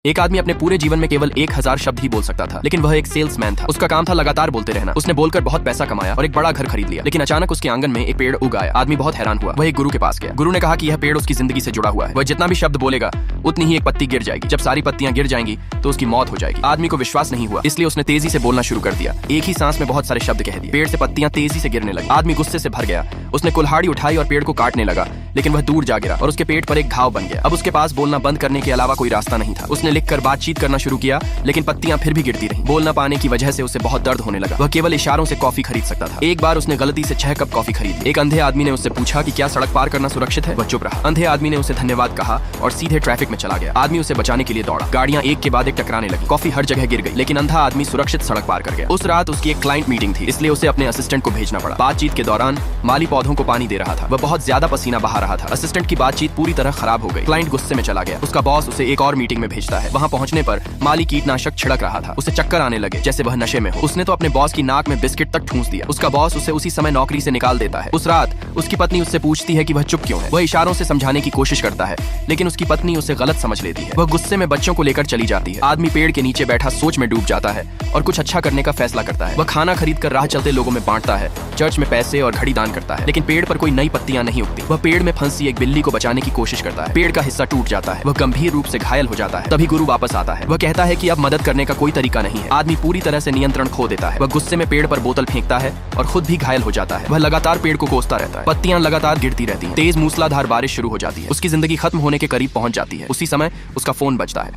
एक आदमी अपने पूरे जीवन में केवल 1000 शब्द ही बोल सकता था, लेकिन वह एक सेल्समैन था। उसका काम था लगातार बोलते रहना। उसने बोलकर बहुत पैसा कमाया और एक बड़ा घर खरीद लिया। लेकिन अचानक उसके आंगन में एक पेड़ उग आया। आदमी बहुत हैरान हुआ। वह एक गुरु के पास गया। गुरु ने कहा कि यह पेड़ उसकी जिंदगी से जुड़ा हुआ है। वह जितना भी शब्द बोलेगा उतनी ही एक पत्ती गिर जाएगी। जब सारी पत्तियां गिर जाएंगी तो उसकी मौत हो जाएगी। आदमी को विश्वास नहीं हुआ, इसलिए उसने तेजी से बोलना शुरू कर दिया। एक ही सांस में बहुत सारे शब्द कह दिए। पेड़ से पत्तियां तेजी से गिरने लगी। आदमी गुस्से से भर गया। उसने कुल्हाड़ी उठाई और पेड़ को काटने लगा, लेकिन वह दूर जा गिरा और उसके पेट पर एक घाव बन गया। अब उसके पास बोलना बंद करने के अलावा कोई रास्ता नहीं था। उसने लिखकर बातचीत करना शुरू किया, लेकिन पत्तियां फिर भी गिरती रहीं। बोल न पाने की वजह से उसे बहुत दर्द होने लगा। वह केवल इशारों से कॉफी खरीद सकता था। एक बार उसने गलती से 6 कप कॉफी खरीदी। एक अंधे आदमी ने उससे पूछा कि क्या सड़क पार करना सुरक्षित है। वह चुप रहा। अंधे आदमी ने उसे धन्यवाद कहा और सीधे ट्रैफिक में चला गया। आदमी उसे बचाने के लिए दौड़ा। गाड़ियां एक के बाद एक टकराने लगी। कॉफी हर जगह गिर गई, लेकिन अंधा आदमी सुरक्षित सड़क पार कर गया। उस रात उसकी एक क्लाइंट मीटिंग थी, इसलिए उसे अपने असिस्टेंट को भेजना पड़ा। बातचीत के दौरान माली पौधों को पानी दे रहा था। वह बहुत ज्यादा पसीना बहा रहा था। असिस्टेंट की बातचीत पूरी तरह खराब हो गई। क्लाइंट गुस्से में चला गया। उसका बॉस उसे एक और मीटिंग में भेजता है। वहां पहुंचने पर माली कीटनाशक छिड़क रहा था। उसे चक्कर आने लगे, जैसे वह नशे में हो। उसने तो अपने बॉस की नाक में बिस्किट तक ठूंस दिया। उसका बॉस उसे उसी समय नौकरी से निकाल देता है। उस रात उसकी पत्नी उससे पूछती है कि वह चुप क्यों है। वह इशारों से समझाने की कोशिश करता है, लेकिन उसकी पत्नी उसे गलत समझ लेती है। वह गुस्से में बच्चों को लेकर चली जाती है। आदमी पेड़ के नीचे बैठा सोच में डूब जाता है और कुछ अच्छा करने का फैसला करता है। वह खाना खरीद कर राह चलते लोगों में बांटता है, चर्च में पैसे और घड़ी दान करता है, लेकिन पेड़ पर कोई नई पत्तियां नहीं उगती। वह पेड़ में फंसी एक बिल्ली को बचाने की कोशिश करता है। पेड़ का हिस्सा टूट जाता है। वह गंभीर रूप से घायल हो जाता है। तभी गुरु वापस आता है। वह कहता है कि अब मदद करने का कोई तरीका नहीं है। आदमी पूरी तरह से नियंत्रण खो देता है। वह गुस्से में पेड़ पर बोतल फेंकता है और खुद भी घायल हो जाता है। वह लगातार पेड़ को कोसता रहता है। पत्तियां लगातार गिरती रहती हैं। तेज मूसलाधार बारिश शुरू हो जाती है। उसकी जिंदगी खत्म होने के करीब पहुंच जाती है। उसी समय उसका फोन बजता है।